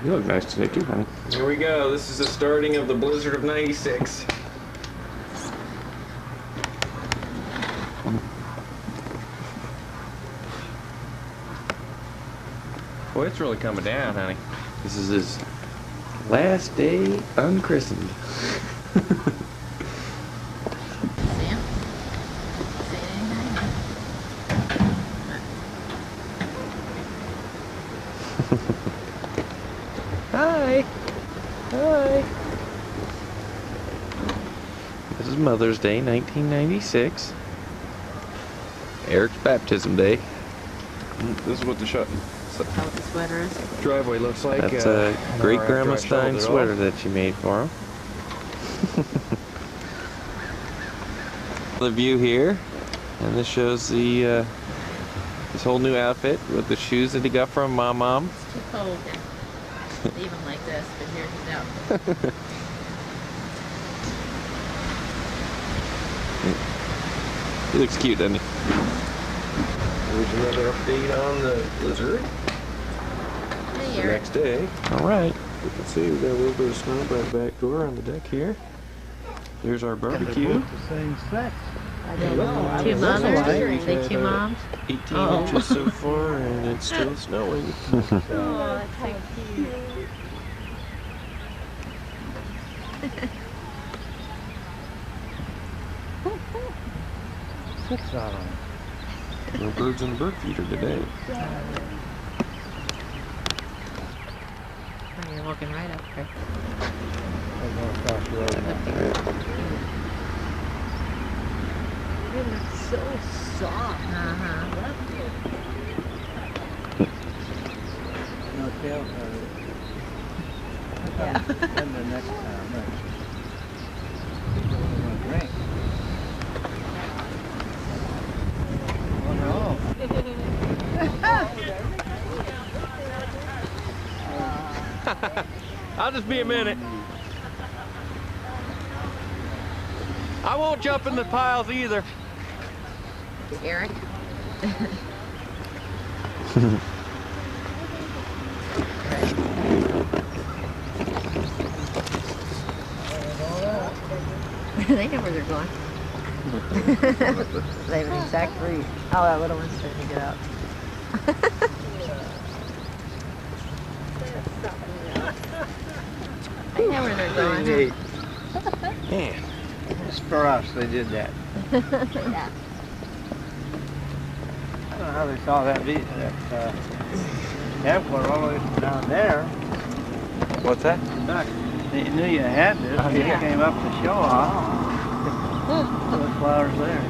You look nice today too, honey. Here we go. This is the starting of the blizzard of 96. Boy, it's really coming down, honey. This is his last day unchristened. Sam? Say anything? Hi. Hi. This is Mother's Day, 1996. Eric's baptism day. This is what the Is that what the sweater is? driveway looks like. That's a great after grandma I Stine shoveled it sweater all. that she made for him. The view here, and this shows the his whole new outfit with the shoes that he got from Mom. It's too cold to leave him like this, but here he's out. He looks cute, doesn't he? There's another update on the blizzard. Hey, The Eric. next day, All right. you can see we got a little bit of snow by the back door on the deck here. There's our barbecue. The same sex. Are they Well, two that's mothers? all right. Are they two moms? 18 Oh. inches so far, and it's still snowing. Oh, that's so cute. Six on them. No birds in the bird feeder today. Oh, you're walking right up there. They're going across the road now. It looks so soft. Uh-huh. No tail Yeah. And the next time, right. We're gonna drink. Oh no. I'll just be a minute. I won't jump in the piles either. Eric? They know where they're going. They have an exact route. Oh, that little one's starting to get out. They know where they're going. Hey, Man, just for us, they did that. Yeah. I don't know how they saw that airport all the way from down there. What's that? Duck. They knew you had this. Oh, They yeah. came up to show off. Those flowers there.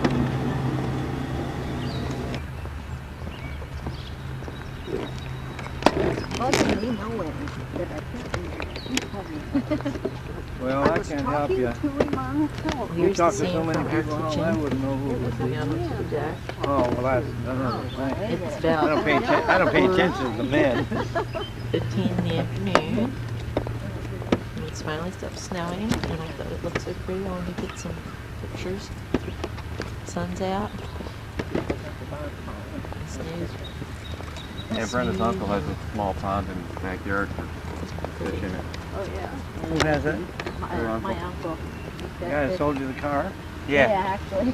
Well, I can't help you. We Here's the talked to so scene many from our people, I kitchen. wouldn't know who it would be. Down to the deck. Oh, well, that's another thing. It's I don't about pay, I don't pay attention to the men. 15 in the afternoon. And it's finally stopped snowing, and I thought it looked so pretty. I wanted to get some pictures. Sun's out. Snow's yeah, Brenda's uncle has a small pond in his backyard for fishing it. Oh, yeah. Who has it? My uncle. The guy that sold you the car? Yeah, actually.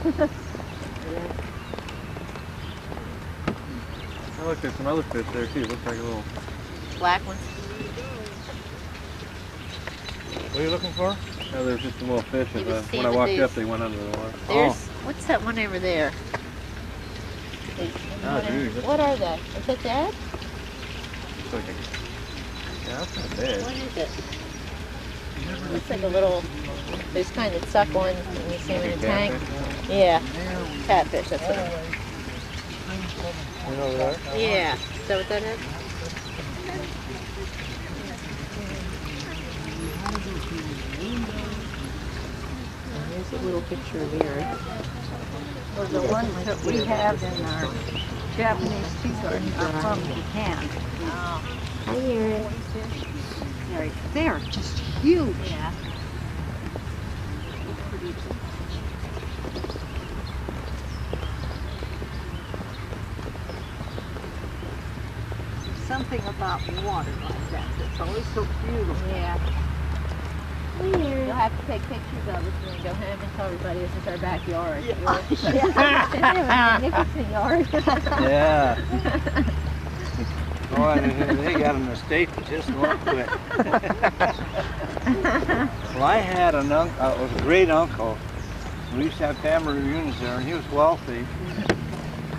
I looked at some other fish there too. Looks like a little. black ones. What are you looking for? No, there's just some little fish. You just see When I what walked these- up, they went under the water. There's, what's that one over there? Oh, dude. What are they? Is that that? It's like a, yeah, that's not bad. What is it? Looks like a little, those kind that suck on when you see them in a tank. Yeah, catfish, that's what it is. Went over there? Yeah, is that what that is? And here's a little picture of Eric. Well, the ones that we have in our Japanese tea garden are from Japan. Oh. Hi, Eric. They're just huge. Yeah. Some something about water like that. It's always so beautiful. Yeah. You'll have to take pictures of us when we go home and tell everybody this is our backyard. Yeah. Yeah. Magnificent yard. Yeah. Oh, they got an estate that just won't quit. Well, I had an uncle, it was a great uncle. We used to have family reunions there, and he was wealthy.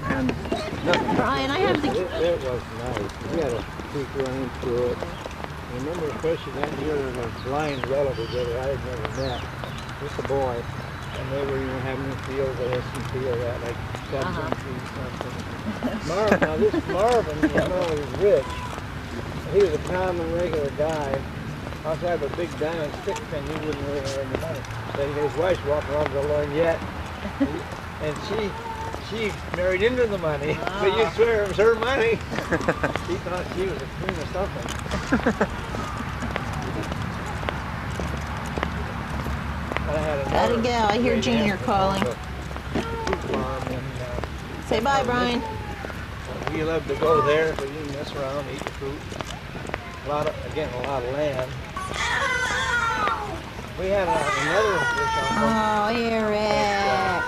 And Brian, I have the... It was nice. We had a creek running through it. I remember especially that year there was a blind relative that I had never met. Just a boy. And they were even having fields, they had some field that like 7 feet something. Marvin, now this Marvin, you know, he was rich. He was a common regular guy. Also have a big diamond stick pin, he wouldn't really earn the money. Then his wife's walking around with a lawyer yet. And she married into the money, but you swear it was her money. He thought she was a queen or something. Gotta go. I hear Junior calling. Say bye, Brian. We love to go there, but you can mess around, eat the fruit. A lot of land. We had another rich uncle. Oh, Eric.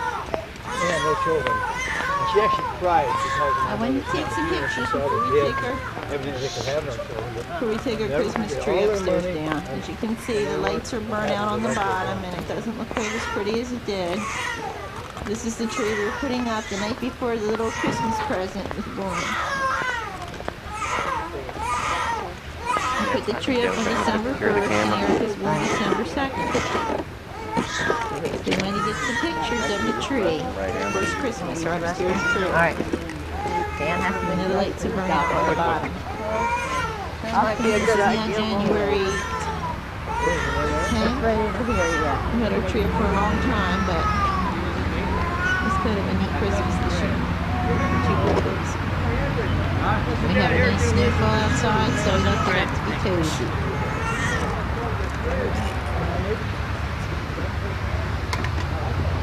She had no children. And she actually cried because I went to take some pictures before we take her. Evidently they could have no children. Before we take our Christmas tree upstairs down. As you can see, the lights are burnt out on the bottom, and it doesn't look quite as pretty as it did. This is the tree we were putting up the night before the little Christmas present was born. We put the tree up on December 1st, and Eric was born December 2nd. Then when he gets the pictures of the tree, first Christmas, our upstairs tree. All right. Dan has to the lights are burning out on the bottom. That might be a good idea. January 10th. Right over here, yeah. We had our tree up for a long time, but it's kind of a neat Christmas this year. 2 birthdays. We have a nice snowfall outside, so we left it up to be toasty.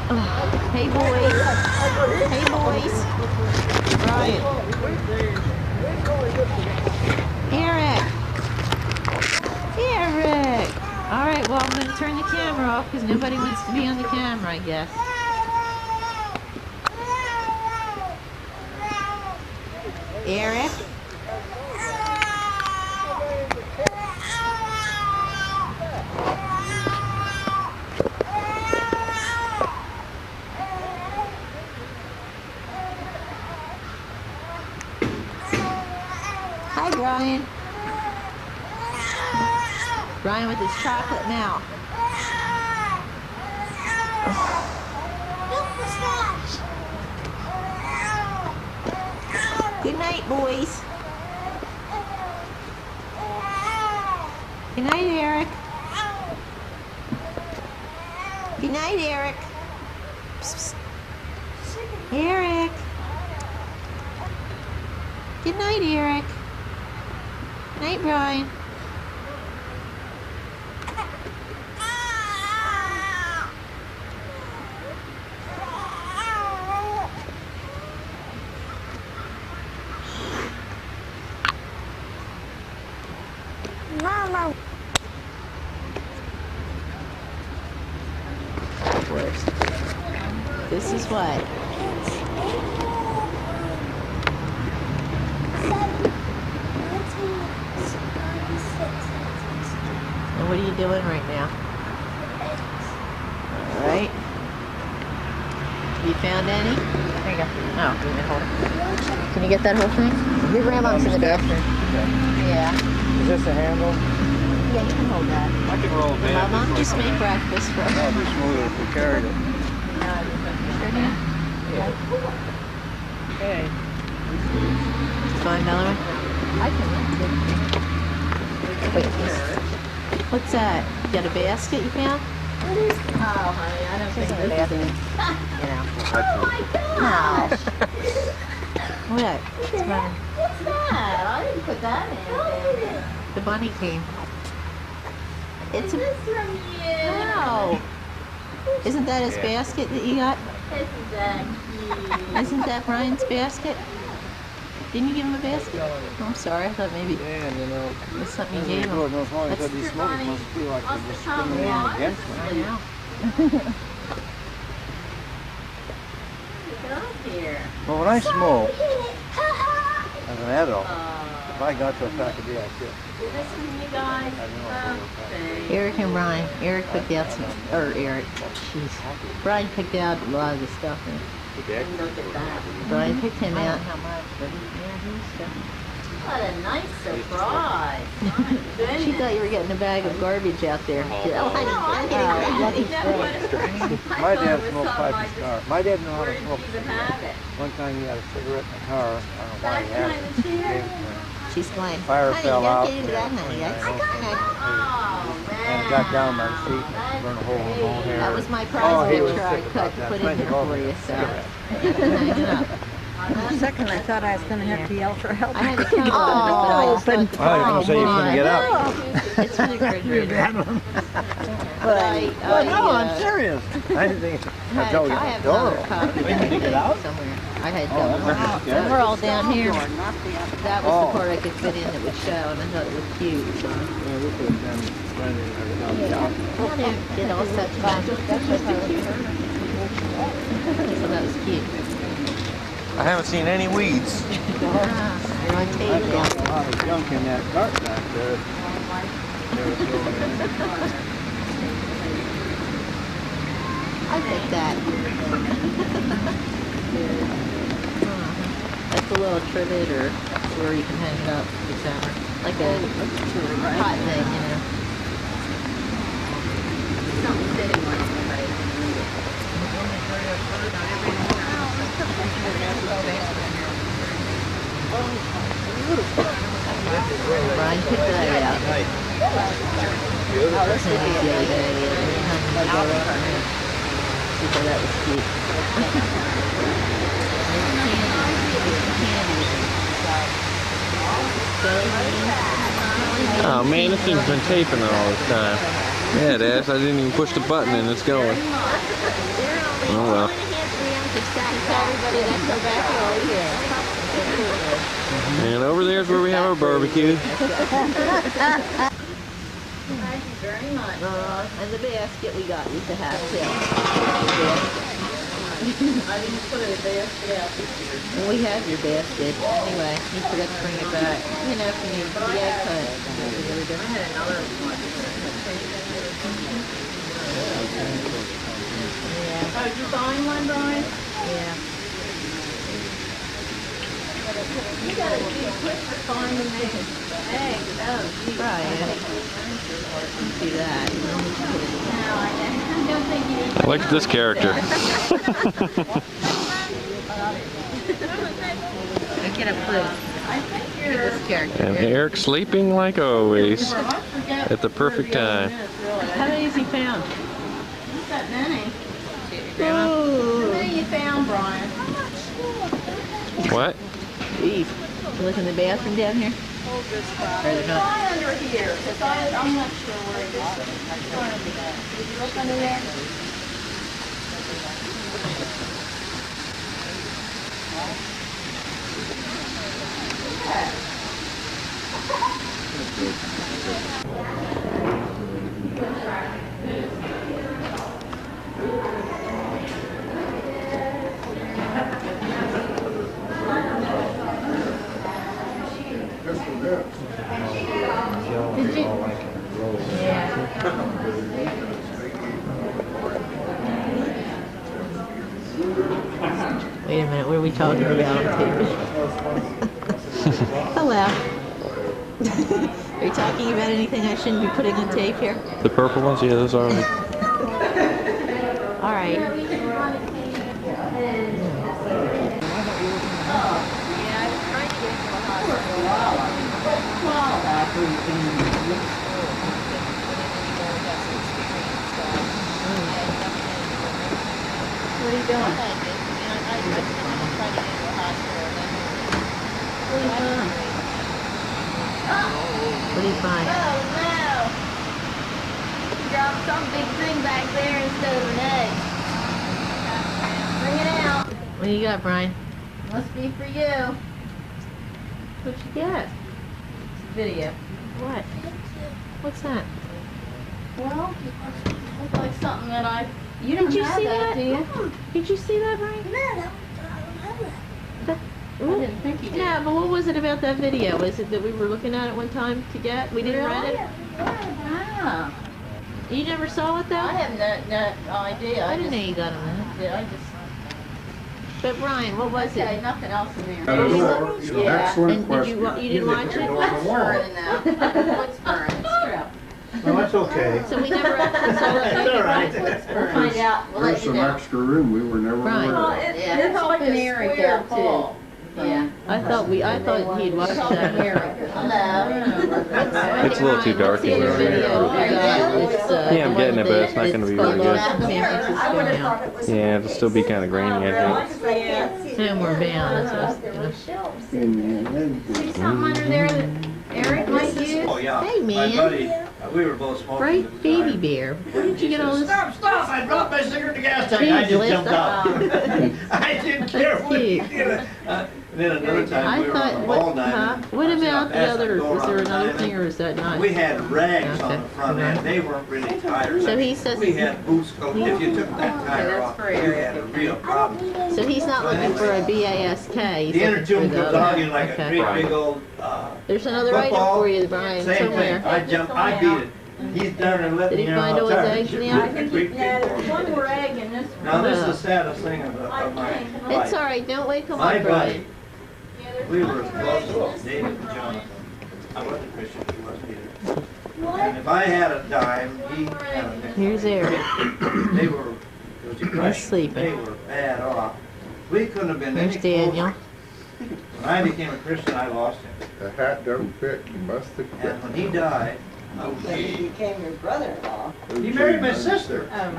Oh, hey boys. Hey boys. Brian. Eric. Eric. All right, well, I'm going to turn the camera off because nobody wants to be on the camera, I guess. Eric? Hi, Brian. Brian with his chocolate mouth. Good night, boys. Good night, Eric. Good night, Eric. Psst, psst. Eric. Good night, Eric. Night, Brian. Mama. This is what? And what are you doing right now? All right. You found any? There you go. Oh, you can hold it. Can you get that whole thing? Your grandma's in the bathroom. Yeah. Is this a handle? Yeah, you can hold that. I can roll a bed. Mom just made breakfast for us. That'd be smoother if we carried it. Okay. Fine, Mallory? I can. Wait, what's that? You got a basket you found? Oh, honey, I don't think the basket. You know. No. What? What's wrong? What's that? I didn't put that in. The bunny came. It's a... This from you. No. Isn't that his basket that you got? Isn't that cute? Isn't that Brian's basket? Didn't you give him a basket? Oh, I'm sorry. I thought maybe Yeah, and you know, it was something you Lord gave him. knows why he said these smokers must feel like they're discriminating against me. I know. Well, when I smoked, as an adult, if I got to a pack a day, I quit. I didn't know if Eric and Brian. Eric picked out some, or Eric, jeez. Brian picked out a lot of the stuff. And Brian picked him out. What a nice surprise. She thought you were getting a bag of garbage out there. She said, oh, honey, I'm getting garbage. my dad smoked pipe in his car. My dad knew how to smoke a cigarette. One time he had a cigarette in the car. I don't know why he had it. He gave it to me. She's going, Fire honey, fell don't out. get into that, honey. And it got down by the seat and burned a hole in the whole hair. That was my Oh, prize he was picture I sick cut about to that. put in Thank there you, for you, so. cigarette. Hang it up. For a second, I thought I was going to have to yell for help. I had to come on, but I just thought the I was going to say you couldn't get out. It's in the refrigerator. Well, no, I'm serious. I didn't think I told you. I have another copy Did you get out? somewhere. I had Oh, double. that's scary. We're all down here. That was Oh. the part I could fit in that would show, and I thought it was cute. So. Yeah, we could have done running Get all such fun. So that was cute. I haven't seen any weeds. You're on tape I've now. got a lot of junk in that cart back there. I think that. That's a little trivet or where you can hang it up, whichever. Like a hot thing, you know. Something sitting on somebody. Brian picked that out. Oh, this would be the other day. She thought that was cute. Oh man, this thing's been taping all this time. Yeah, it has. I didn't even push the button and it's going. Oh well. And over there's where we have our barbecue. Thank you very much. And the basket we got was the half shell. I didn't put a basket out this year. Well, we have your basket. Anyway, you forgot to bring it back. You know, if you need the egg hunt. I had another one. Yeah. Oh, did you find one, Brian? Yeah. You gotta be quick for finding eggs. Eggs, oh, geez. Right. Do that. No, I don't think you need to. Look at this character. Get a clue. This character. And Eric sleeping like always at the perfect time. How many has he found? What's that many? Grandma? How many you found, Brian? What? Jeez. You look in the bathroom down here? Or they're not? Try under here, because I'm not sure where it is. Did you look under there? Did you? Yeah. Wait a minute, what are we talking about on tape? Hello. Are you talking about anything I shouldn't be putting on tape here? The purple ones? Yeah, those are. All right. What are you doing? What do you find? Oh no! You dropped some big thing back there instead of an egg. Bring it out. What do you got, Brian? Must be for you. What'd you get? Video. What? What's that? Well, looks like something that I. You Did don't you have see that, that? do you? Did you see that, Brian? That, I didn't think you did. yeah, but what was it about that video? Was it that we were looking at it one time to get? We didn't rent it? Ah, You never saw it though? I have no idea. I didn't know just, you got them. yeah, I just. But Brian, what was Okay, it? nothing else in there. Got a door. Yeah. Excellent And did you question. you didn't watch What's it? burning now? What's burning? It's true. No, that's okay. So we never actually saw that It's video. all right. We'll find out. We'll There's let you some know. extra room we were never Right. aware of. Yeah, it's like an area there too. Yeah. I thought he'd watched that. Hello. It's a little too dark in here. Yeah, I'm getting it, but it's not gonna be really good. Yeah, it'll still be kind of grainy, I think. Homeward bound. That's what I was thinking. See something under there that Eric might use? Oh, yeah. Hey, My man. buddy, we were both smoking. Bright at the baby time. bear. Where did you get all this? Stop! I dropped my cigarette in the gas tank. I Jeez, just Liz, jumped out. I didn't care That's what he cute. did. Then another time I we were on thought, the what, ball diamond. what I see how about the fast I other, go was there around the another diamond. thing or was that not? We had rags on Okay. the front end. They weren't really tires. So he says- We had boots. If you took that tire that's off, for you Eric. had a real problem. So he's not looking for a BASK, he's The inner looking for tube the comes other. out you like a Okay. great big old, There's another item football. for you, Brian, Same somewhere. thing. I jumped, I beat it. He's down there letting Did he me find out. all his eggs in the I think you, yeah, there's one more egg in this one. Now this is the saddest thing of my It's life. alright, don't wake him My up, buddy, Brian. we were as close as David and Jonathan. I wasn't a Christian, he wasn't either. And if I had a dime, he had a nickel. Here's Eric. They were, it was depression. sleeping. They were bad off. We couldn't have been There's any closer. Daniel. When I became a Christian, I lost him. The hat don't fit, you must have fit. And when he died, He became your brother-in-law. he married my sister. Oh,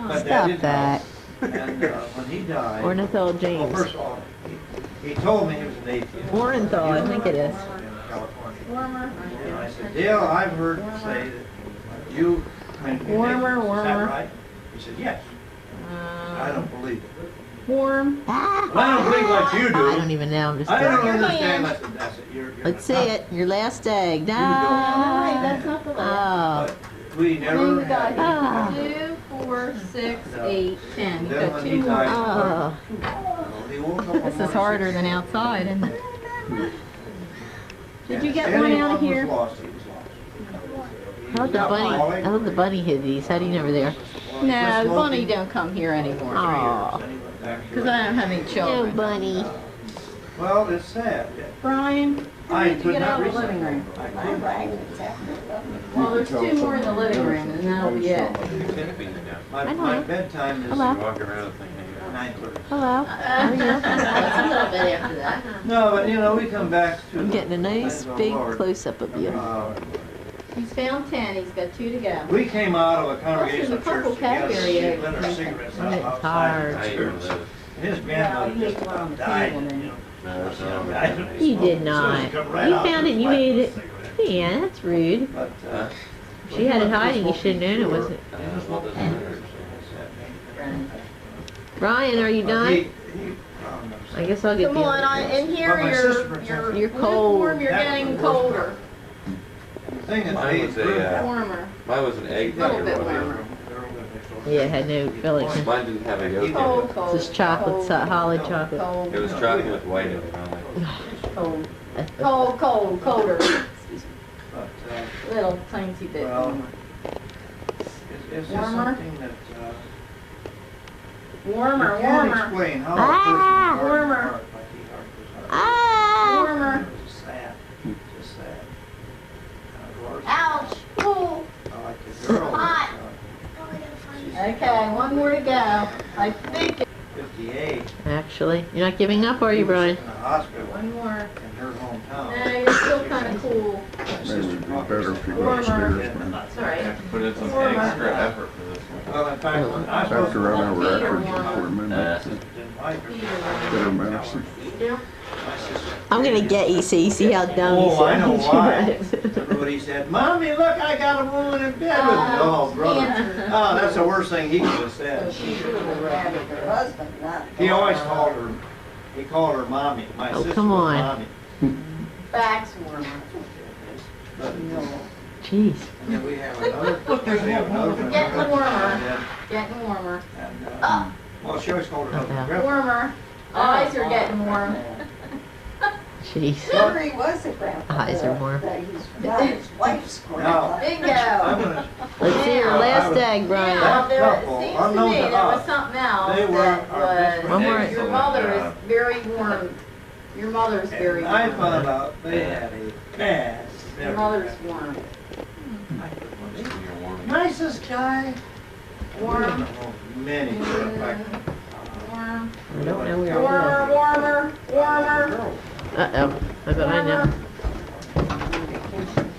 But Stop didn't that. help. And when he died, Ornithal well, James. first of all, he told me he was an atheist. Orenthal, I think it is. In California. And I said, Dale, I've heard say that you claim to be an Warmer, atheist. Is warmer. that right? He said, yes. I don't believe it. Warm. Ah, Well, I don't believe like you I do. don't even know, I'm just I don't telling you. understand. I said, that's it. You're Let's see it, your last egg. Hey, Ah. that's not the last. Oh. But we How never many you got had. here? 2, 4, 6, 8, 10. You Then got when 2 he more. died, Oh. he woke up on This is morning harder than outside, isn't it? Did you get one out of here? Anyone was lost, he was lost. How'd the bunny hit these? How'd he never there? No, the bunny don't come here anymore. Aw. Because I don't have any No children. bunny. Well, it's sad. Brian, I you need to could get not out of reach the living that. room. I couldn't. Well, there's 2 more in the living room, and that'll be it. My bedtime is Hello. 9:30. Hello. How are you? A little bit after that. No, but you know, we come back to. I'm getting a nice the big Lord. close-up of you. He's found 10, he's got 2 to go. We came out of a the congregational purple church together. Cadbury egg. We lit our cigarettes I'm getting outside tired. the church. His grandmother Yeah, you just ate one on about the died. table then. You did not. You found it and you ate it. Yeah, that's rude. But, She had it hiding, you should have known it wasn't. Brian, are you done? I guess I'll get Come on, the. in here You're cold. lukewarm, you're getting colder. The thing is, Mine was a, Warmer. mine was an egg A little butter, bit wasn't warmer. Yeah, it had no filling. it? Mine didn't have a yolk in Cold, it. cold. Just chocolate, cold, solid chocolate. Cold, It was chocolate with white in it. cold. Cold, cold, colder. But, Little tiny bit Well, warmer. it's just Warmer? something that, Warmer, you can't warmer. explain how a Ah! person's heart Warmer. heart like he heart was heart. Ah! Warmer. It's just sad, just sad. And of course, Ouch. Ooh. I like the girl. Hot. She's Okay, 1 more to go. I think it. 58. Actually, you're not giving up, are you, Brian? In the hospital 1 more. in her hometown. No, you're still kind of cool. My Maybe sister it'd be talked better to if you me. go upstairs, man. That's all right. Put in some Warmer. extra effort for this one. Well, in fact, when I was After an hour Peter after won. 4 minutes, didn't like her. bitter medicine. My sister. I'm gonna get you so you see how dumb you Oh, I know why. sound. Everybody said, "Mommy, look, I got a woman in bed with me." Oh, brother. Cancer. Oh, that's the worst thing he could have said. He always called her, he called her mommy. My Oh, sister come was on. mommy. Back's warmer. Jeez. And then we have another, we have another friend. Getting warmer. Yeah. Getting warmer. And, well, she always called her husband Grandpa. Warmer. Eyes are getting warm. Jeez. Henry was a grandpa. Eyes are warm. But his wife's Now, Bingo. I'm gonna, Let's see your last egg, Brian. Now, there, couple, it seems to unknown me to there was us, something else they were that our best was, One more. your mother is very warm. Your mother's very and I warm. found out they had a bad Your memory. mother's warm. Nicest guy. Warm. Many. In fact, Warm. I don't know where Warmer, warmer, warmer. Uh-oh. I bet I know.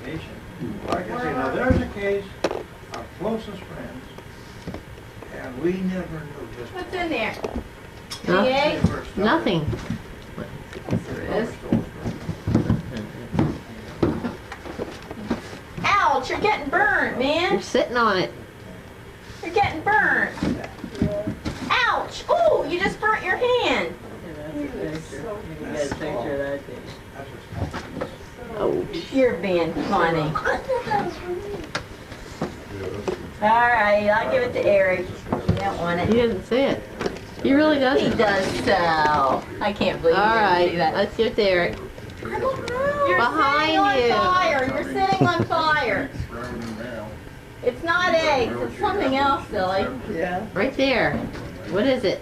vacation. Like I say, now there's a case, our closest friends, and we never knew just. What's in there? No. GA? Nothing. There is. Ouch, you're getting burnt, man. You're sitting on it. You're getting burnt. Ouch. Ooh, you just burnt your hand. Oh. You're being funny. All right, I'll give it to Eric. You don't want He it. doesn't see it. He really He doesn't. does so. I can't believe All you didn't right. see that. Let's give it to Eric. You're Behind sitting on you. fire. You're sitting on fire. It's not eggs. It's something else, silly. Right there. What is it?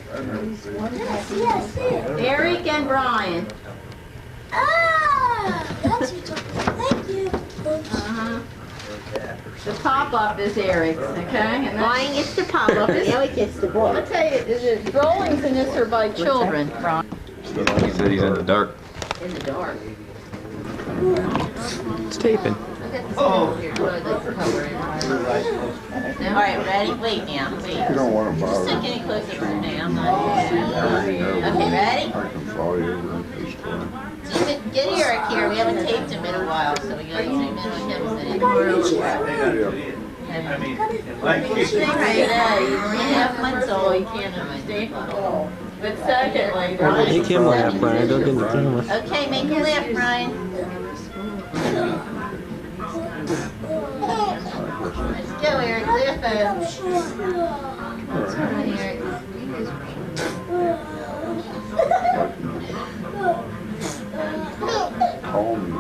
Eric and Brian. That's thank you. Uh-huh. The pop-up is Eric's, okay? And Brian gets the pop-up and Eric gets the boy. I'll tell you, the rollings in this are by children, Brian. He said he's in the dark. In the dark. It's taping. Oh. All right, ready? Wait now, wait. You don't want to Just bother. don't get any closer for now. I'm not. Okay, ready? I can follow you over this time. Get Eric here. We haven't taped him in a while, so we gotta zoom in on him a minute. I mean, it's like. Stay right there. He's only 1.5 months old. You can't understand. But secondly, Brian. Make him laugh, Brian. Don't get in the camera. Okay, make a lift, Brian. Let's go, Eric. Lift him. Come on, Eric. Call me.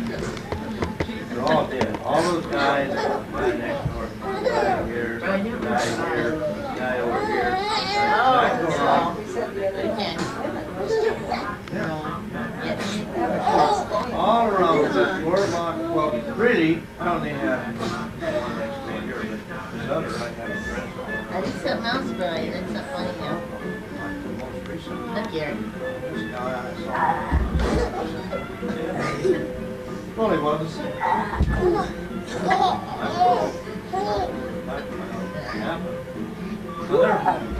They're all dead. All those guys, guy next door, guy here, guy here, guy over here. All around the boardwalk, well, really, I only have next door here, but this other I have a friend. I did something else, Brian. That's not funny now. Most recent, Look, Eric. this guy I saw. Well, he was.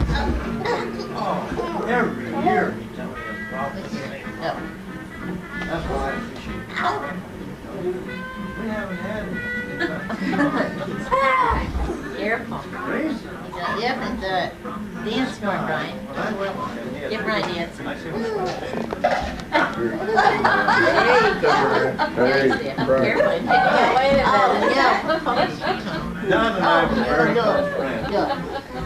Oh, every year he tell me a problem. Oh. That's why I appreciate it. We haven't had Careful. crazy. Yep, and dance for him, Brian. When I went with him, he had- Get Brian dancing. I said, "What's going There you go. Hey, Nice, Brian. Careful. Wait a minute. Yeah. on?" Don and I were very close friends. Good.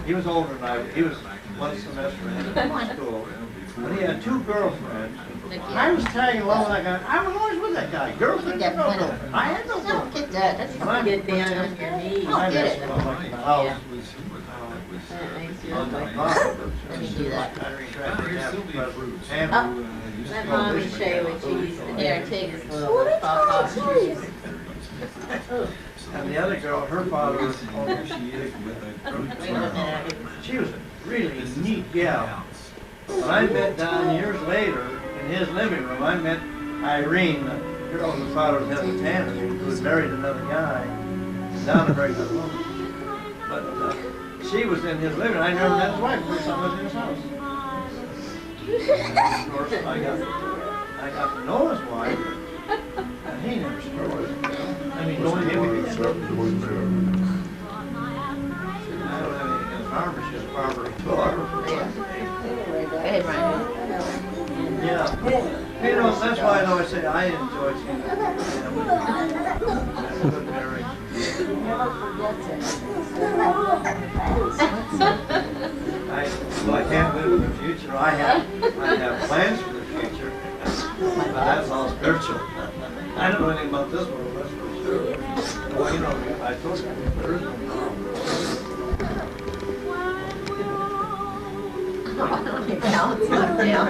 He was older than I, he was one semester ahead of school. But he had two girlfriends. I was tagging along with that guy. I was always with that guy. Girlfriend, Get no that one. girlfriend. I had no Don't girlfriend. get that. That's not get down on your knees. I Get messed it. him up like the house. That makes you look like- Let me do that. Andrew, Let mommy show you what she used to do. Eric, take his little pop off. and the other girl, her father was, she was a really neat gal. When I met Don years later in his living room, I met Irene, the girl whose father was head of the tannery, who had married another guy. Don a very good woman. But she was in his living room. I never met his wife. First time I was in his house. Of course, I got to know his wife, and he never spoke. I mean, knowing him, I don't have anything against Barbara. She's Barbara. ahead, Ryan. Yeah. You know, that's why I always say I enjoy seeing that. Good marriage. Well, I can't live in the future. I have plans for the future. But that's all spiritual. I don't know anything about this world, that's for sure. Well, you know, I told you, there is no problem. Balance up down.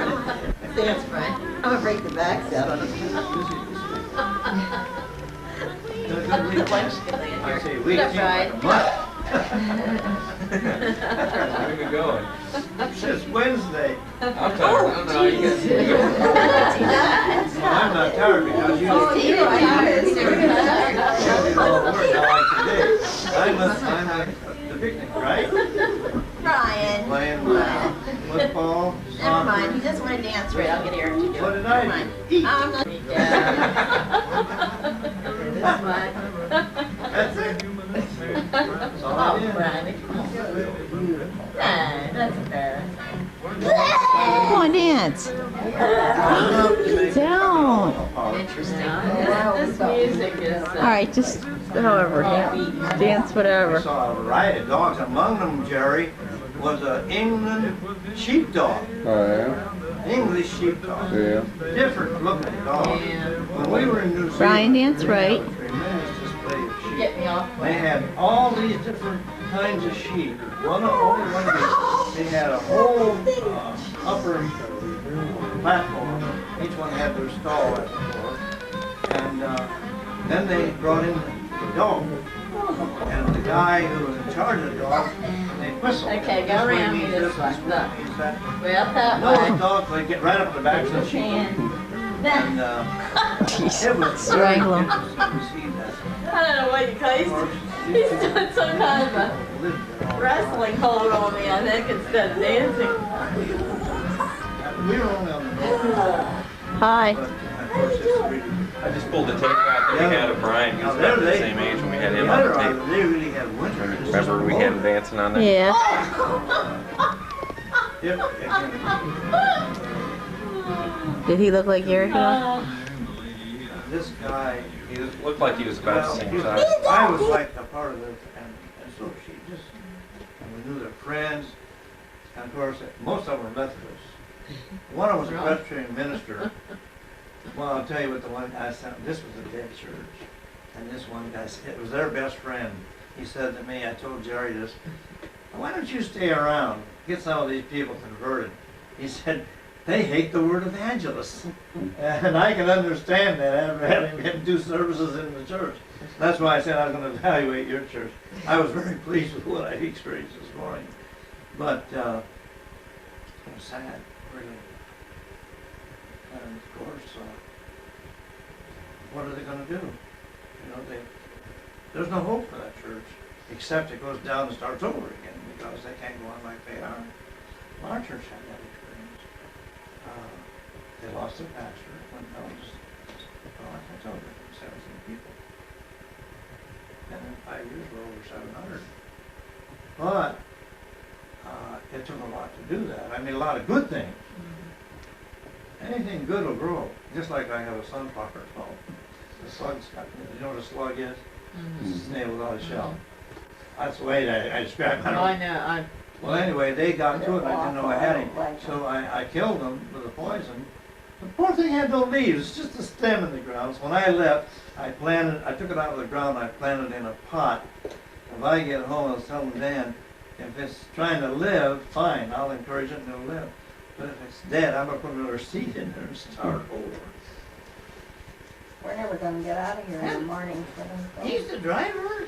That's right. I'm gonna break the backs out on them. I say we That's right. Where are we going? It's Wednesday. I'm tired. I don't know how you guys do it. Well, I'm not tired because you Oh, you are tired. all work not like today. I'm at the picnic, right? Ryan. Playing football. Never mind. He doesn't want to dance right. I'll get Eric to do it. What did Never I mind. eat? I'm not. That's fine. That's it. That's all I Oh, did. Brian. That's embarrassing. Come on, dance. Don't. Interesting. This music is. All right, just however, dance I whatever. saw a riot of dogs. Among them, Jerry, was an England sheepdog. Oh, yeah? English sheepdog. Yeah. Different looking dog. When we were in New Zealand, Brian, dance right. it was a tremendous display of sheep. Get me off. They had all these different kinds of sheep. Only one of these. They had a whole upper platform. Each one had their stall at the floor. And then they brought in the dog. And the guy who was in charge of the dog, they whistled. Okay, go This way around me means this way. means Look. that. Well, that No, the way. dogs, they get right up to the backs of the sheep. And it was very Strangle 'em. interesting to see that. I don't know what you call it. He's doing some kind of a wrestling hold on me, I think, instead of dancing. We were only on the road, Hi. but of course it's really. I just pulled the tape out that we had of Brian. He was about the same age when we had him The on other the tape. island, they really had winter. It's just Remember we had him dancing on there? Yeah. Yep. Did he look like Eric? This guy, He looked like he was about the same size. I was like a part of it, and so she just, and we knew their friends, and of course, most of them were Methodists. One of them was a Presbyterian minister. Well, I'll tell you what the one guy said, this was a dead church, and this one guy, it was their best friend. He said to me, I told Jerry this, why don't you stay around, get some of these people converted? He said, they hate the word evangelist. And I can understand that after having been 2 services in the church. That's why I said I was going to evaluate your church. I was very pleased with what I experienced this morning. But it was sad, really. And of course, what are they going to do? You know, there's no hope for that church, except it goes down and starts over again, because they can't go on like they are. Well, our church had that experience. They lost their pastor. Went down to, like I told you, 17 people. And in 5 years, we're over 700. But it took a lot to do that. I mean, a lot of good things. Anything good will grow. Just like I have a sunflower bulb. The slug's got, you know what a slug is? It's a snail without a shell. That's the way I describe it. I know. Well, anyway, they got to it, and I didn't know I had him. So I killed him with a poison. The poor thing had no leaves, it's just a stem in the ground. So when I left, I took it out of the ground, I planted it in a pot. If I get home, I was telling Dan, if it's trying to live, fine, I'll encourage it and it'll live. But if it's dead, I'm going to put another seed in there and start over. We're never gonna get out of here in the morning. He's the driver.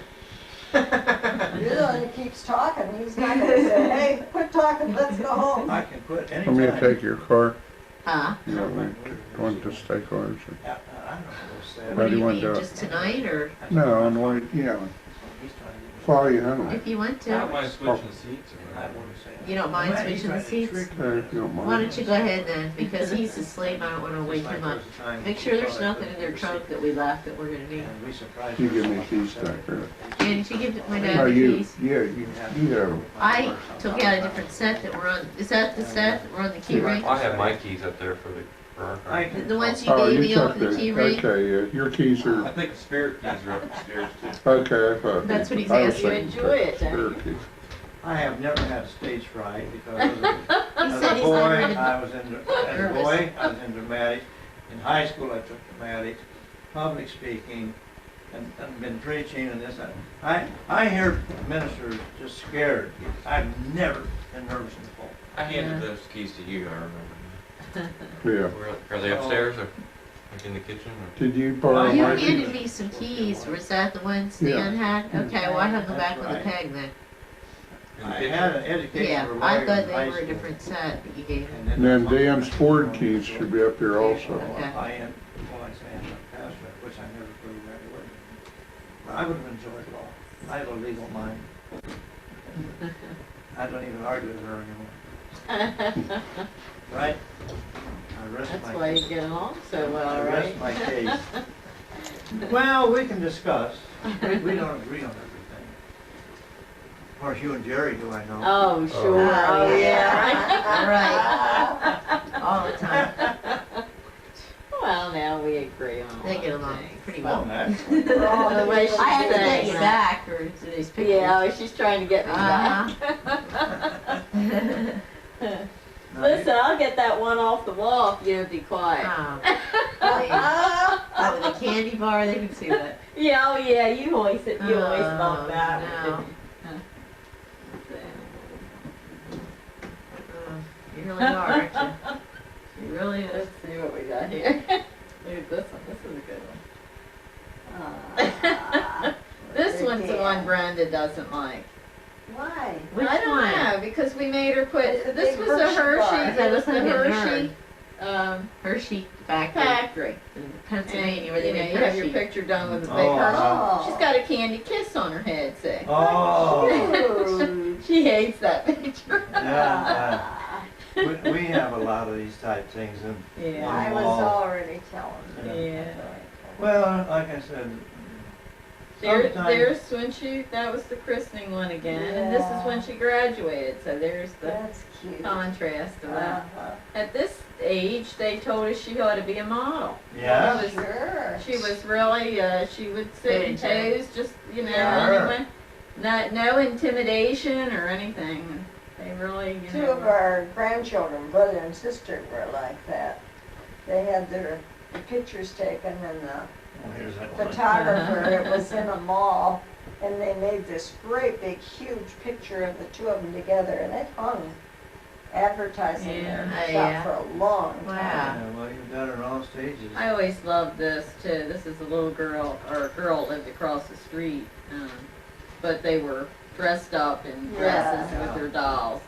Yeah, he keeps talking. He's not gonna say, hey, quit talking, let's go home. I can quit Want me to anytime. take your car? Huh? You want to stay cars? Yeah, I don't know what to say. How do you want to do it? Just tonight or? No, on the way, yeah. He's trying to get me far you hunt them? If you want I don't to. mind switching seats. You don't mind switching the seats? If you don't Why mind. don't you go ahead then, because he's asleep, I don't want to wake him up. Make sure there's nothing in their trunk that we left that we're gonna need. You give me a key stacker. And did you give my Oh, dad the you, keys? yeah, you have them. I took out a different set that were on, is that the set that were on the key ring? I have my keys up there for the car. The ones you Oh, gave you me took off the key ring? okay, yeah, your keys I are, think the spirit keys are upstairs too. okay, I thought. That's what he's I was asking. thinking You enjoy it, spare don't keys. I have never had stage fright because as He a said he's boy, not ready. I was in dramatics. In high school, I took dramatics, public speaking, and been preaching and this. I hear ministers just scared. I've never been nervous before. I handed those keys to you, I remember. Yeah. Are they upstairs or like in the kitchen? Or? Did you borrow You my handed keys? me some keys, was that the one Stan had? Okay, well I have them back with the peg then. In the I kitchen? had an education Yeah, for I lawyers thought in they high were a school. different set that you gave him. And then Dan's Ford keys should be up here also. Okay. I am, well, I say I'm a pastor, which I never proved graduated. But I would have enjoyed it all. I have a legal mind. I don't even argue with her anymore. Right? I rest That's my why case. you get along so well, I right? rest my case. Well, we can discuss. We don't agree on everything. Of course, you and Jerry do, I know. Oh, sure. Oh, Oh, yeah. yeah. All the time. Well, now we agree on They get a lot of along things. pretty Well, well. that's, The way she I have to says get you that. back for these pictures. Yeah, she's trying to get me back. Listen, I'll get that one off the wall if you'll be quiet. Oh, please. With a candy bar, they can see that. Yeah, oh yeah, you always thought that one, no. didn't you? You really are, aren't you? You really is. Let's see what we got here. Look at this one. This is a good one. This one's the one Brenda doesn't like. Why? Which I don't one? know, because we made her put, It's a this big was a Hershey bar. Hershey, it was the That looks like a Hershey Hershey factory factory. in Pennsylvania where they You know, make you have your Hershey. picture done with a big Oh, Hershey. wow. She's got a candy kiss on her head, see? oh, She hates that picture. yeah. We have a lot of these type things and, Yeah. I was already telling them. Yeah. well, like I said, sometimes- There's when that was the christening one again, and this is when she graduated, so there's the That's cute. contrast of that. Uh-huh. At this age, they told us she ought to be a model. yeah. She was- Sure. She was really, she would sit and pose, just, you know, Yeah. anyway. No intimidation or anything. They really, you Two know. of our grandchildren, brother and sister, were like that. They had the pictures taken and the Well, here's that one. photographer, it was in a mall, and they made this great big huge picture of the two of them together, and it hung advertising their Yeah. shop Yeah. for a long time. Wow. Yeah, well, you've done it on all stages. I always loved this too. This is a little girl, or a girl lived across the street, but they were dressed up in dresses Yeah. with their dolls.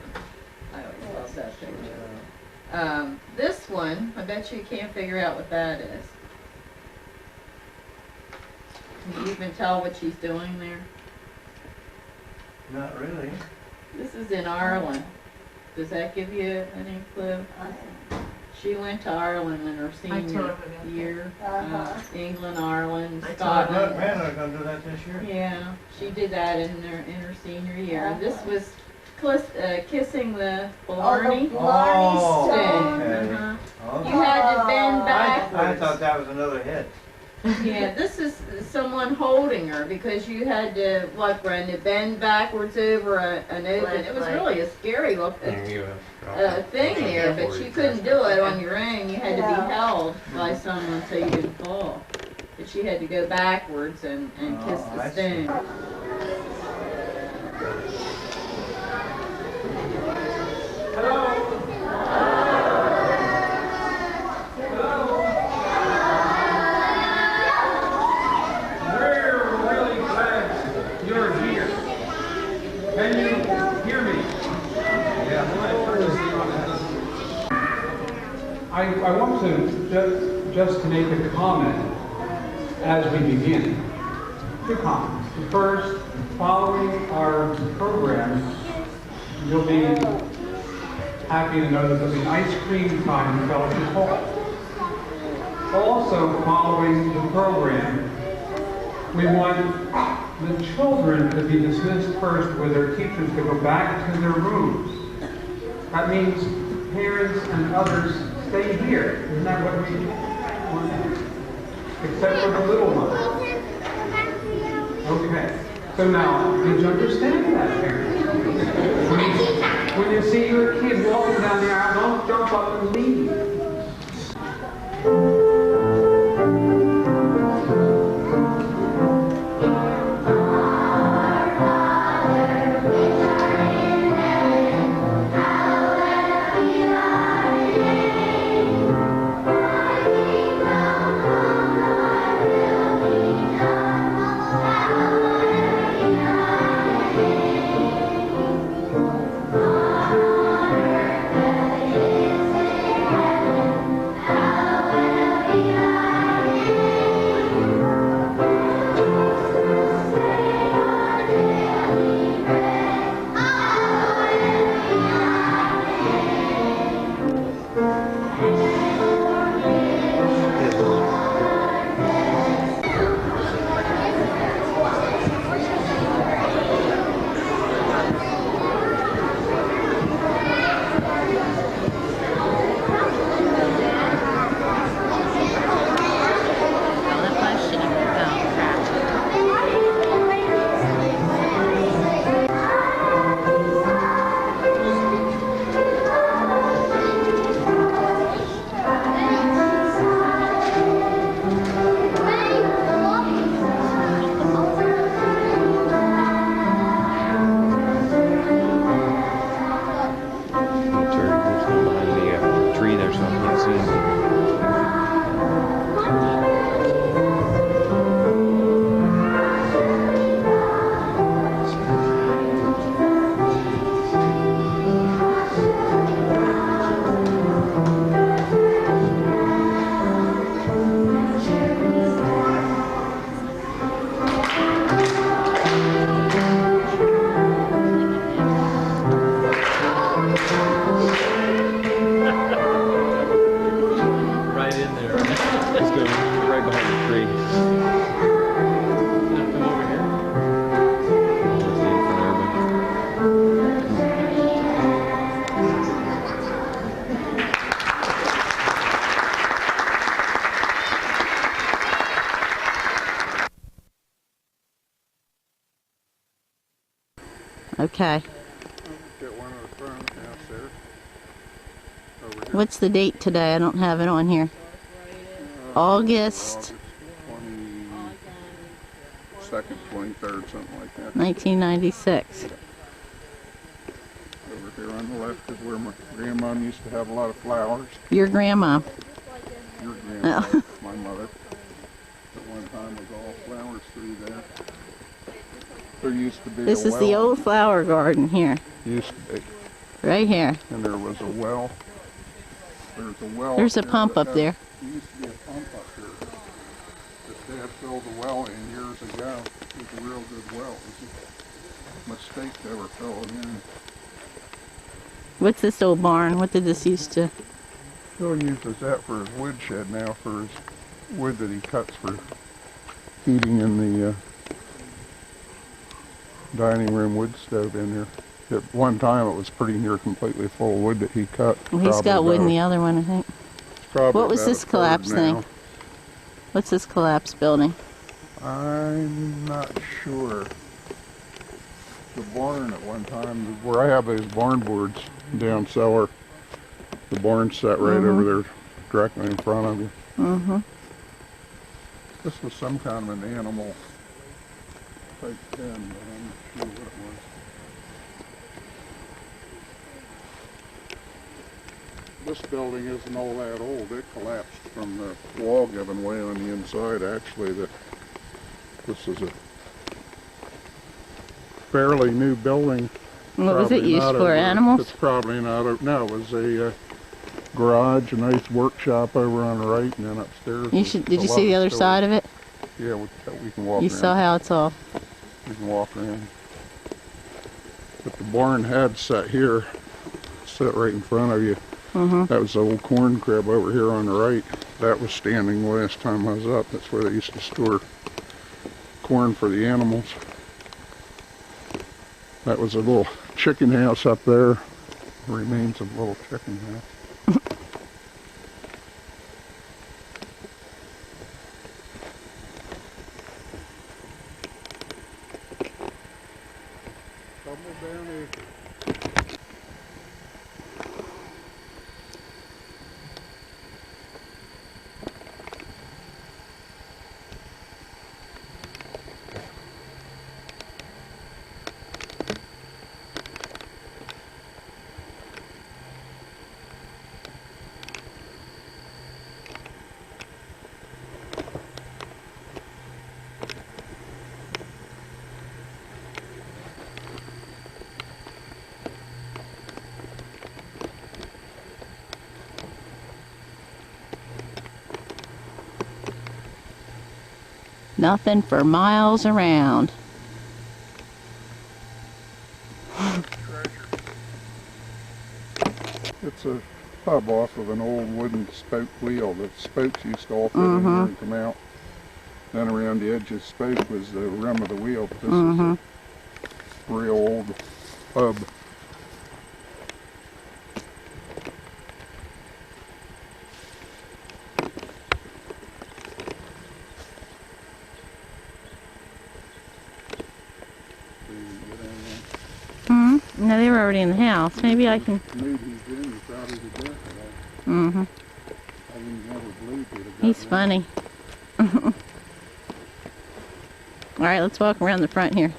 I always loved that picture. This one, I bet you can't figure out what that is. Can you even tell what she's doing there? Not really. This is in Ireland. Does that give you any clue? She went to Ireland in her I told senior him about that. year. Uh-huh. England, Ireland, I told Scotland. Look, man, are gonna do that this year? Yeah, she did that in her senior year. Uh-huh. This was kissing the Oh, Blarney the Blarney Oh, Stone. okay. Uh-huh. Okay. You had to bend Oh. backwards. I thought that was another hit. Yeah, this is someone holding her because you had to, what, Brenda, bend backwards over an open. It was Like- really a scary looking You, thing there, but you couldn't do it on your own. You had to be Yeah. held by someone so you didn't fall. But she had to go backwards and kiss Oh, the I see. stone. We're really glad you're here. Can you hear me? I want to just make a comment as we begin. Two comments. The first following our program, you'll be happy to know that there'll be an ice cream time in Fellowship Hall. Also, following the program, we want the children to be dismissed first with their teachers to go back to their rooms. That means parents and others stay here. Isn't that what we want? Except for the little ones. Okay. So now, did you understand that, parents? When you see your kid walking down the aisle, don't jump up and leave. Okay. What's the date today? I don't have it on here. August 22nd, 23rd, something like that. 1996. Over here on the left is where my grandma used to have a lot of flowers. Your grandma? Your grandma, Oh. my mother. At one time was all flowers through there. There used to be This a is the old flower garden here. Used to be. Right here. And there was a well. There's a well. There's a pump up there. There used to be a pump up here. That Dad filled the well in years ago. It was a real good well. It was a mistake to ever fill it in. What's this old barn? What did this used to? Bill uses that for his wood shed now, for his wood that he cuts for heating in the dining room wood stove in there. At one time it was pretty near completely full of wood that he cut. Well, he's got wood in the other one, I think. What was this collapse thing? What's this collapse building? I'm not sure. The barn at one time, where I have those barn boards down cellar, the barn set right over there directly in front of you. This was some kind of an animal type pen, but I'm not sure what it was. This building isn't all that old. It collapsed from the wall giving way on the inside. Actually, this is a fairly new building. What was it used for? Animals? It's probably not. No, it was a garage, a nice workshop over on the right, and then upstairs. Did you see the other side of it? Yeah, we can walk You around. saw how it's all You can walk around. But the barn had set here, set right in front of you. That was the old corn crib over here on the right. That was standing the last time I was up. That's where they used to store corn for the animals. That was a little chicken house up there. Remains of a little chicken house. Nothing for miles around. It's a hub off of an old wooden spoke wheel. The spokes used to all fit in here and come out. Then around the edge of the spoke was the rim of the wheel. But this is a real old hub. No, they were already in the house. Maybe I can. He's funny. All right, let's walk around the front here.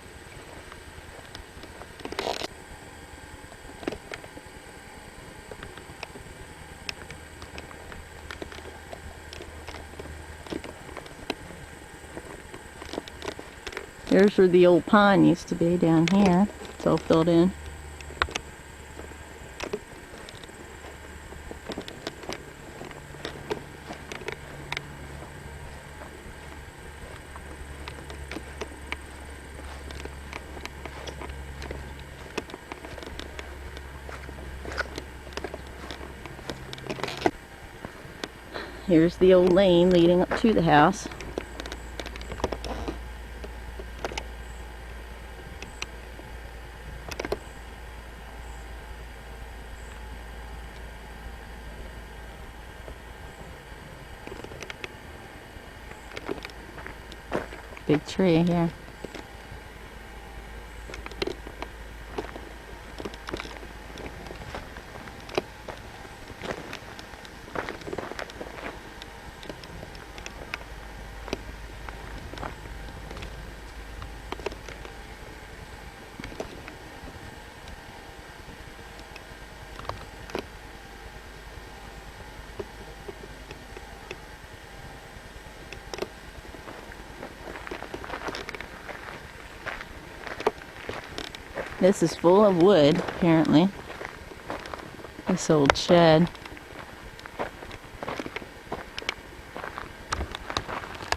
Here's where the old pond used to be down here. It's all filled in. Here's the old lane leading up to the house. Big tree here. This is full of wood, apparently. This old shed.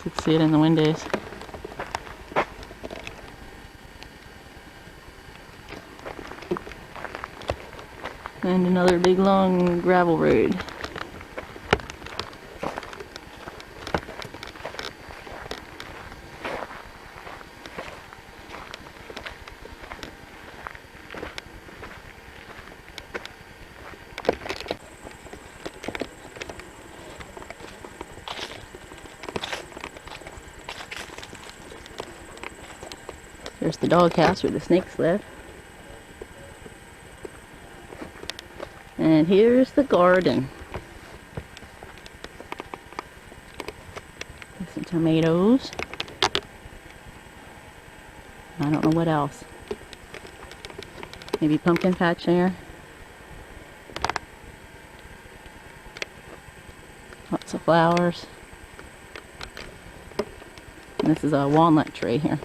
You can see it in the windows. And another big long gravel road. There's the doghouse where the snakes live. And here's the garden. Some tomatoes. I don't know what else. Maybe pumpkin patch there. Lots of flowers. And this is a walnut tree here.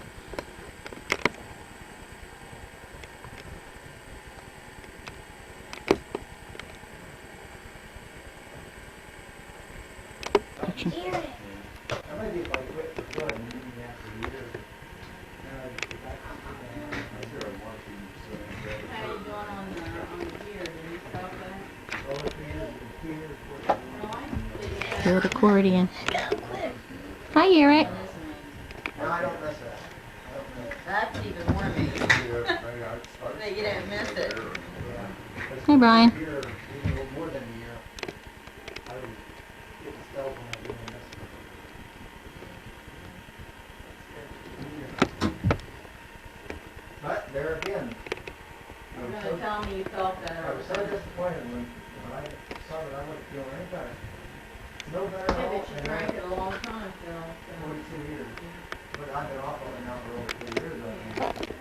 on the gear? Did he stop that? Good accordion. Hi, Eric. No, I don't miss that. That's even more amazing. That you didn't miss it. Hey, Brian. More than a year. I would get the stealth when I was doing this. But there again, You're going to tell me you felt better. I was so disappointed when I saw that I wouldn't feel any better. No better at Yeah, all. but you drank it a long time, Phil. 42 years. But I've been off of it now for over 2 years. I think.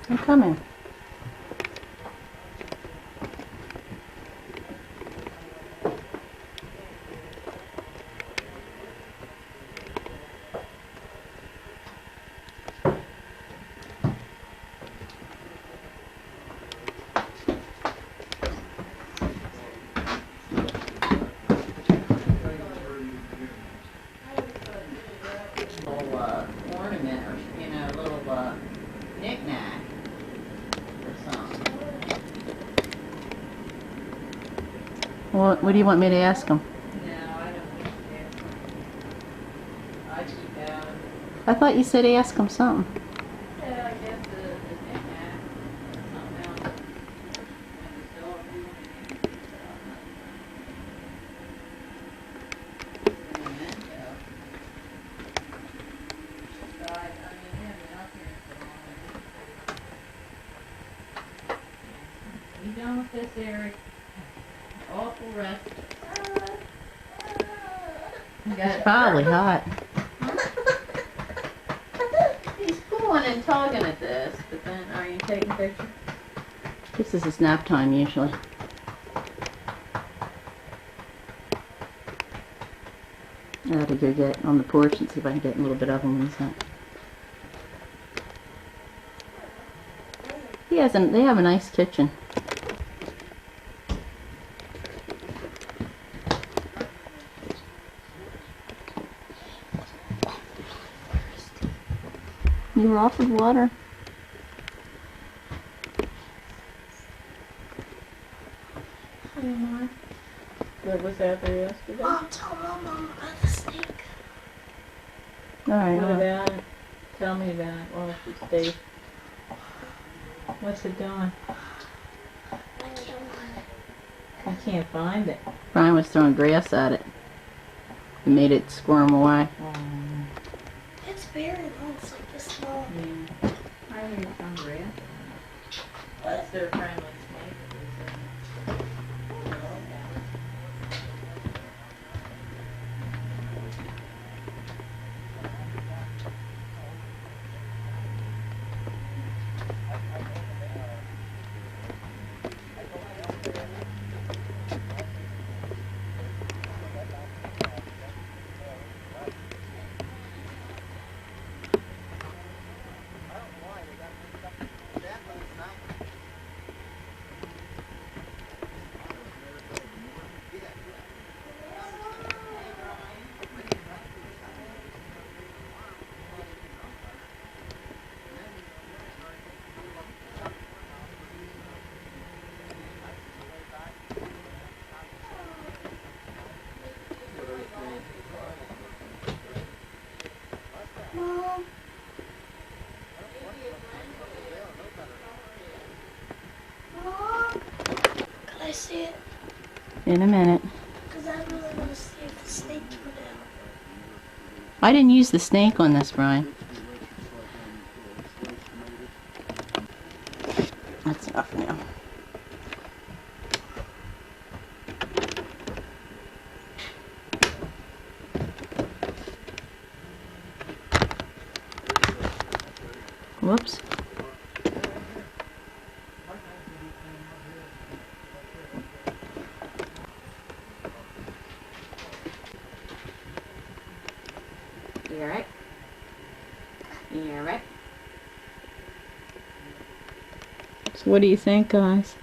I'm coming. Little ornament or, you know, little knick-knack or something. What do you want me to ask him? No, I don't think so. I keep out. I thought you said ask him something. Yeah, I guess the knick-knack or something else. And the dog memento. Died, I mean, he hasn't been up here so long. You done with this, Eric? Awful rest. It's probably hot. He's pulling and tugging at this, but then are you taking pictures? This is his nap time usually. I had to go get on the porch and see if I can get a little bit of him when he's up. They have a nice kitchen. You were offered water? What was out there yesterday? Mom, tell Mom about the snake. Alright. What about it? Tell me about it while she stays. What's it doing? I can't find it. I can't find it. Brian was throwing grass at it. He made it squirm away. It's very long. It's like this small. Yeah. I think it's on grass. That's their friendly snake. In a minute. Because I really want to see if the snake turned out. I didn't use the snake on this, Brian. That's enough now. Whoops. Eric? Eric? So what do you think, guys?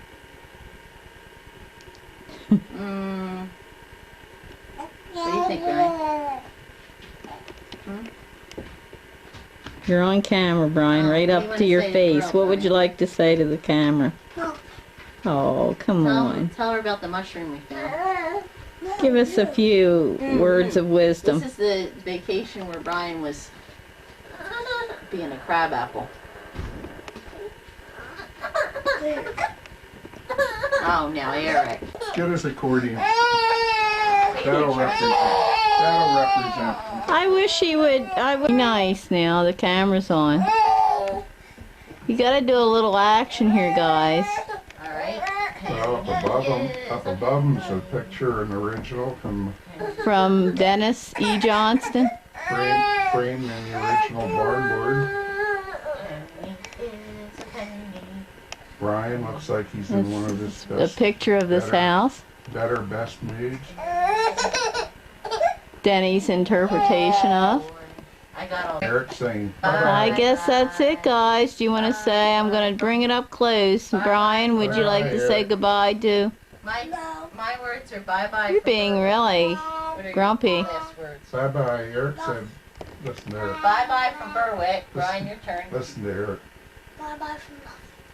What do you think, Brian? You're on camera, Brian, right what do you up to wanna your say to the face. girl, What would you Brian? like to say to the camera? Oh, come on. Tell her about the mushroom we found. Give us a few words of wisdom. This is the vacation where Brian was being a crabapple. Oh, now Eric. Get his accordion. That'll represent. That'll represent. I wish he would. I would be nice now. The camera's on. You gotta do a little action here, guys. All right. Well, up above him's a picture, an original From Dennis E. Johnston. framed in the original barnboard. Brian looks like he's in one of his A best, picture of this house. best moods. Denny's interpretation of. I got all. Eric saying, I guess that's it, guys. Do you want to say? I'm going to bring it up close. Brian, would you like to say goodbye to? My words are bye-bye. You're being really What are your grumpy. last words? bye-bye. Eric said, listen to Eric. Bye-bye from Berwick. Brian, your turn. Listen to Eric. Bye-bye from nothing.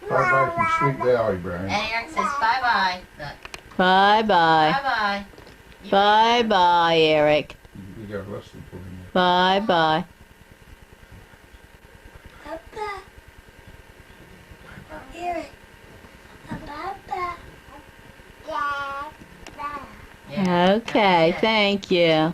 Bye-bye from Sweet Valley, Brian. And Eric says bye-bye. Bye-bye. Bye-bye. Bye-bye, Eric. You gotta listen to him. Bye-bye. Bye-bye. Eric. Bye-bye. Okay, thank you.